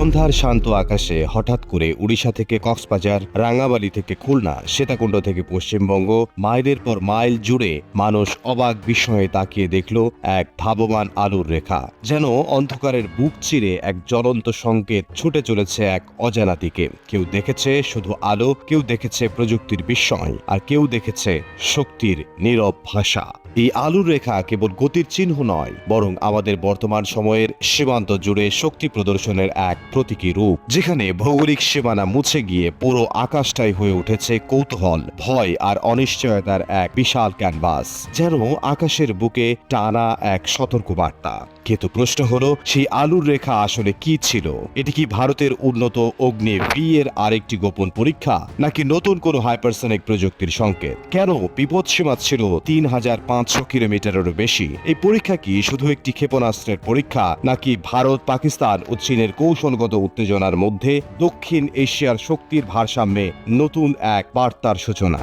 সন্ধ্যার শান্ত আকাশে হঠাৎ করে উড়িষ্যা থেকে কক্সবাজার, রাঙ্গামালি থেকে খুলনা, সীতাকুণ্ড থেকে পশ্চিমবঙ্গ, মাইলের পর মাইল জুড়ে মানুষ অবাক বিস্ময়ে তাকিয়ে দেখল এক ধাবমান আলোর রেখা। যেন অন্ধকারের বুক চিরে এক জ্বলন্ত সংকেত ছুটে চলেছে এক অজানা দিকে। কেউ দেখেছে শুধু আলো, কেউ দেখেছে প্রযুক্তির বিস্ময়, আর কেউ দেখেছে শক্তির নীরব ভাষা। এই আলোর রেখা কেবল গতির চিহ্ন নয়, বরং আমাদের বর্তমান সময়ের সীমান্ত জুড়ে শক্তি প্রদর্শনের এক প্রতীকী রূপ, যেখানে ভৌগোলিক সীমানা মুছে গিয়ে পুরো আকাশটাই হয়ে উঠেছে কৌতূহল, ভয় আর অনিশ্চয়তার এক বিশাল ক্যানভাস, যেন আকাশের বুকে টানা এক সতর্ক বার্তা। কিন্তু প্রশ্ন হলো, সেই আলোর রেখা আসলে কি ছিল? এটি কি ভারতের উন্নত অগ্নি ভি এর আরেকটি গোপন পরীক্ষা, নাকি নতুন কোনো হাইপারসনিক প্রযুক্তির সংকেত? কেন বিপদসীমা ছিল ৩,৫০০ কিলোমিটারেরও বেশি? এই পরীক্ষা কি শুধু একটি ক্ষেপণাস্ত্রের পরীক্ষা, নাকি ভারত, পাকিস্তান ও চীনের কৌশলগত উত্তেজনার মধ্যে দক্ষিণ এশিয়ার শক্তির ভারসাম্যে নতুন এক বার্তার সূচনা?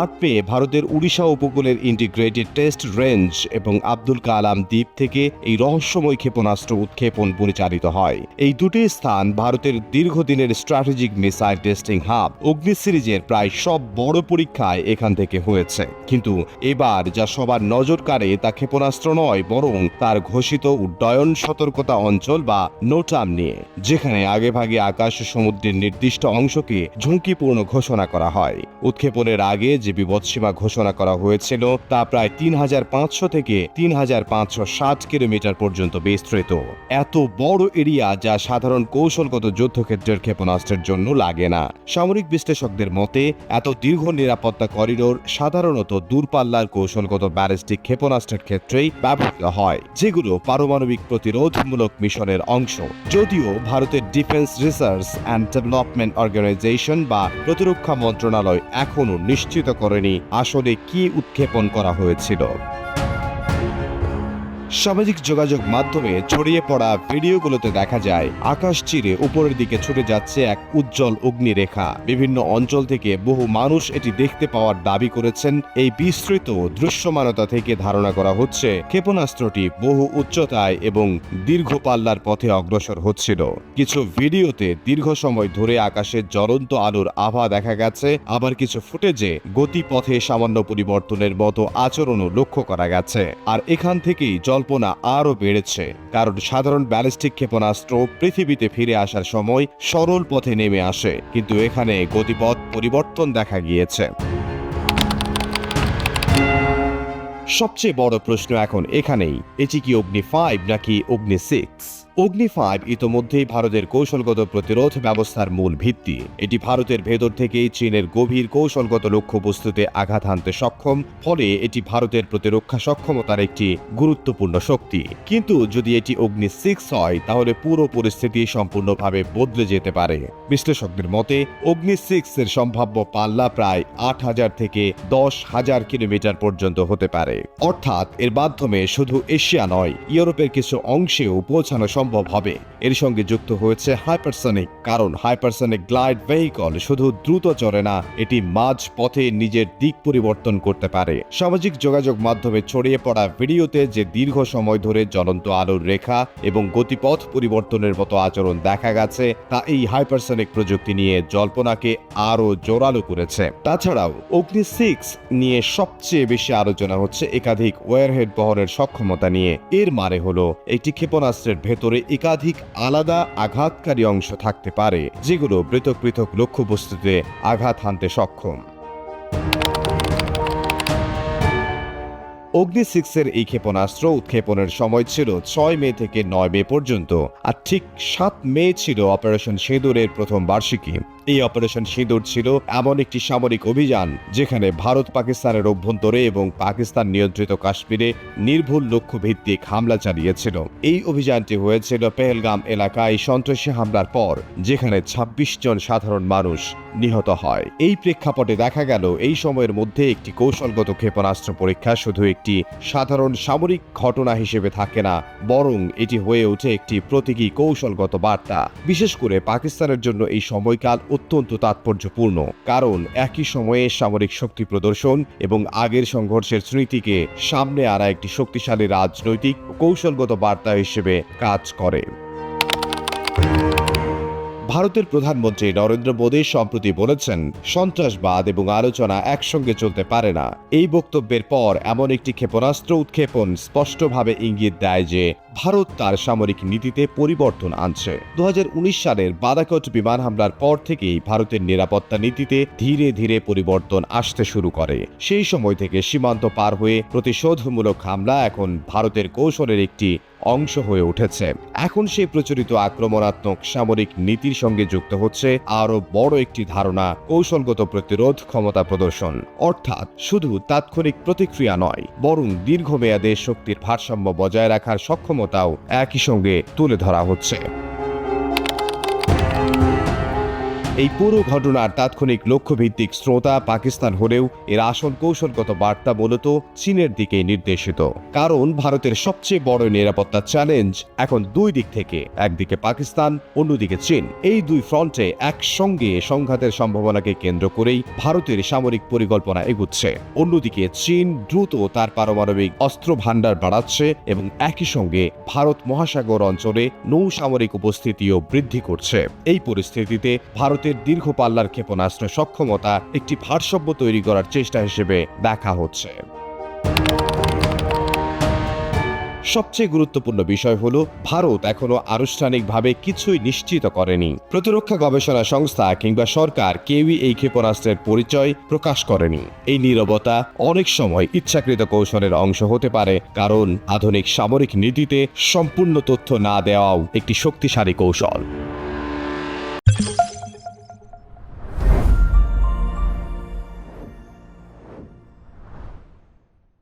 ৮ মে ভারতের উড়িষ্যা উপকূলের ইন্টিগ্রেটেড টেস্ট রেঞ্জ এবং আব্দুল কালাম দ্বীপ থেকে এই রহস্যময় ক্ষেপণাস্ত্র উৎক্ষেপণ পরিচালিত হয়। এই দুটি স্থান ভারতের দীর্ঘদিনের স্ট্র্যাটেজিক মিসাইল টেস্টিং হাব। অগ্নি সিরিজের প্রায় সব বড় পরীক্ষায় এখান থেকে হয়েছে, কিন্তু এবার যা সবার নজর কাড়ে তা ক্ষেপণাস্ত্র নয়, বরং তার ঘোষিত উড্ডয়ন সতর্কতা অঞ্চল বা নোটাম নিয়ে, যেখানে আগেভাগে আকাশ সমুদ্রের নির্দিষ্ট অংশকে ঝুঁকিপূর্ণ ঘোষণা করা হয়। উৎক্ষেপণের আগে যে বিপদসীমা ঘোষণা করা হয়েছিল তা প্রায় ৩,৫০০ থেকে ৩,৫৬০ কিলোমিটার পর্যন্ত বিস্তৃত। এত বড় এরিয়া যা সাধারণ কৌশলগত যুদ্ধক্ষেত্রের ক্ষেপণাস্ত্রের জন্য লাগে না। সামরিক বিশ্লেষকদের মতে এত দীর্ঘ নিরাপত্তা করিডোর সাধারণত দূরপাল্লার কৌশলগত ব্যালিস্টিক ক্ষেপণাস্ত্রের ক্ষেত্রেই ব্যবহৃত হয়, যেগুলো পারমাণবিক প্রতিরোধমূলক মিশনের অংশ। যদিও ভারতের defence research and development organisation বা প্রতিরক্ষা মন্ত্রণালয় এখনও নিশ্চিত করেনি আসলে কি উৎক্ষেপণ করা হয়েছিল। সামাজিক যোগাযোগ মাধ্যমে ছড়িয়ে পড়া ভিডিওগুলোতে দেখা যায় আকাশ চিরে উপরের দিকে ছুটে যাচ্ছে এক উজ্জ্বল অগ্নিরেখা। বিভিন্ন অঞ্চল থেকে বহু মানুষ এটি দেখতে পাওয়ার দাবি করেছেন। এই বিস্তৃত দৃশ্যমানতা থেকে ধারণা করা হচ্ছে ক্ষেপণাস্ত্রটি বহু উচ্চতায় এবং দীর্ঘ পাল্লার পথে অগ্রসর হচ্ছিল। কিছু ভিডিওতে দীর্ঘ সময় ধরে আকাশের জ্বলন্ত আলোর আভা দেখা গেছে, আবার কিছু ফুটেজে গতিপথে সামান্য পরিবর্তনের মতো আচরণও লক্ষ্য করা গেছে। আর এখান থেকেই জল্পনা আরও বেড়েছে, কারণ সাধারণ ব্যালিস্টিক ক্ষেপণাস্ত্র পৃথিবীতে ফিরে আসার সময় সরল পথে নেমে আসে, কিন্তু এখানে গতিপথ পরিবর্তন দেখা গিয়েছে। সবচেয়ে বড় প্রশ্ন এখন এখানেই, এটি কি অগ্নি 5 নাকি অগ্নি 6? অগ্নি 5 ইতোমধ্যেই ভারতের কৌশলগত প্রতিরোধ ব্যবস্থার মূল ভিত্তি। এটি ভারতের ভেতর থেকেই চীনের গভীর কৌশলগত লক্ষ্যবস্তুতে আঘাত হানতে সক্ষম, ফলে এটি ভারতের প্রতিরক্ষা সক্ষমতার একটি গুরুত্বপূর্ণ শক্তি। কিন্তু যদি এটি অগ্নি 6 হয়, তাহলে পুরো পরিস্থিতি সম্পূর্ণভাবে বদলে যেতে পারে। বিশ্লেষকদের মতে অগ্নি 6 এর সম্ভাব্য পাল্লা প্রায় ৮,০০০ থেকে ১০,০০০ কিলোমিটার পর্যন্ত হতে পারে। অর্থাৎ এর মাধ্যমে শুধু এশিয়া নয়, ইউরোপের কিছু অংশেও পৌঁছানো সম্ভব হবে। এর সঙ্গে যুক্ত হয়েছে হাইপারসনিক, কারণ হাইপারসনিক গ্লাইড ভেহিকল শুধু দ্রুত চলে না, এটি মাঝ পথে নিজের দিক পরিবর্তন করতে পারে। সামাজিক যোগাযোগ মাধ্যমে ছড়িয়ে পড়া ভিডিওতে যে দীর্ঘ সময় ধরে জ্বলন্ত আলোর রেখা এবং গতিপথ পরিবর্তনের মতো আচরণ দেখা গেছে, তা এই হাইপারসনিক প্রযুক্তি নিয়ে জল্পনাকে আরও জোরালো করেছে। তাছাড়াও অগ্নি 6 নিয়ে সবচেয়ে বেশি আলোচনা হচ্ছে একাধিক ওয়ারহেড বহনের সক্ষমতা নিয়ে। এর মানে হলো একটি ক্ষেপণাস্ত্রের ভেতরে একাধিক আলাদা আঘাতকারী অংশ থাকতে পারে, যেগুলো পৃথক পৃথক লক্ষ্যবস্তুতে আঘাত হানতে সক্ষম। অগ্নি 6 এর এই ক্ষেপণাস্ত্র উৎক্ষেপণের সময় ছিল ৬ মে থেকে ৯ মে পর্যন্ত, আর ঠিক ৭ মে ছিল অপারেশন সিঁদুরের প্রথম বার্ষিকী। এই অপারেশন সিঁদুর ছিল এমন একটি সামরিক অভিযান যেখানে ভারত পাকিস্তানের অভ্যন্তরে এবং পাকিস্তান নিয়ন্ত্রিত কাশ্মীরে নির্ভুল লক্ষ্য ভিত্তিক হামলা চালিয়েছিল। এই অভিযানটি হয়েছিল পেহেলগাম এলাকায় সন্ত্রাসী হামলার পর, যেখানে ২৬ জন সাধারণ মানুষ নিহত হয়। এই প্রেক্ষাপটে দেখা গেল এই সময়ের মধ্যে একটি কৌশলগত ক্ষেপণাস্ত্র পরীক্ষা শুধু একটি সাধারণ সামরিক ঘটনা হিসেবে থাকে না, বরং এটি হয়ে ওঠে একটি প্রতীকী কৌশলগত বার্তা। বিশেষ করে পাকিস্তানের জন্য এই সময়কাল অত্যন্ত তাৎপর্যপূর্ণ, কারণ একই সময়ে সামরিক শক্তি প্রদর্শন এবং আগের সংঘর্ষের স্মৃতিকে সামনে আনা একটি শক্তিশালী রাজনৈতিক ও কৌশলগত বার্তা হিসেবে কাজ করে। ভারতের প্রধানমন্ত্রী নরেন্দ্র মোদী সম্প্রতি বলেছেন, সন্ত্রাসবাদ এবং আলোচনা একসঙ্গে চলতে পারে না। এই বক্তব্যের পর এমন একটি ক্ষেপণাস্ত্র উৎক্ষেপণ স্পষ্টভাবে ইঙ্গিত দেয় যে ভারত তার সামরিক নীতিতে পরিবর্তন আনছে। 2019 সালের বালাকোট বিমান হামলার পর থেকেই ভারতের নিরাপত্তা নীতিতে ধীরে ধীরে পরিবর্তন আসতে শুরু করে। সেই সময় থেকে সীমান্ত পার হয়ে প্রতিশোধমূলক হামলা এখন ভারতের কৌশলের একটি অংশ হয়ে উঠেছে। এখন সেই প্রচলিত আক্রমণাত্মক সামরিক নীতির সঙ্গে যুক্ত হচ্ছে আরও বড় একটি ধারণা, কৌশলগত প্রতিরোধ ক্ষমতা প্রদর্শন। অর্থাৎ শুধু তাৎক্ষণিক প্রতিক্রিয়া নয়, বরং দীর্ঘমেয়াদে শক্তির ভারসাম্য বজায় রাখার সক্ষমতাও একই সঙ্গে তুলে ধরা হচ্ছে। এই পুরো ঘটনার তাৎক্ষণিক লক্ষ্যভিত্তিক শ্রোতা পাকিস্তান হলেও এর আসল কৌশলগত বার্তা মূলত চীনের দিকে নির্দেশিত। কারণ ভারতের সবচেয়ে বড় নিরাপত্তা চ্যালেঞ্জ এখন দুই দিক থেকে, একদিকে পাকিস্তান, অন্যদিকে চীন। এই দুই ফ্রন্টে একসঙ্গে সংঘাতের সম্ভাবনাকে কেন্দ্র করেই ভারতের সামরিক পরিকল্পনা এগুচ্ছে। অন্যদিকে চীন দ্রুত তার পারমাণবিক অস্ত্র ভাণ্ডার বাড়াচ্ছে এবং একই সঙ্গে ভারত মহাসাগর অঞ্চলে নৌ সামরিক উপস্থিতিও বৃদ্ধি করছে। এই পরিস্থিতিতে ভারতের দীর্ঘ পাল্লার ক্ষেপণাস্ত্র সক্ষমতা একটি ভারসাম্য তৈরি করার চেষ্টা হিসেবে দেখা হচ্ছে। সবচেয়ে গুরুত্বপূর্ণ বিষয় হল, ভারত এখনো আনুষ্ঠানিকভাবে কিছুই নিশ্চিত করেনি। প্রতিরক্ষা গবেষণা সংস্থা কিংবা সরকার কেউই এই ক্ষেপণাস্ত্রের পরিচয় প্রকাশ করেনি। এই নীরবতা অনেক সময় ইচ্ছাকৃত কৌশলের অংশ হতে পারে, কারণ আধুনিক সামরিক নীতিতে সম্পূর্ণ তথ্য না দেওয়াও একটি শক্তিশালী কৌশল।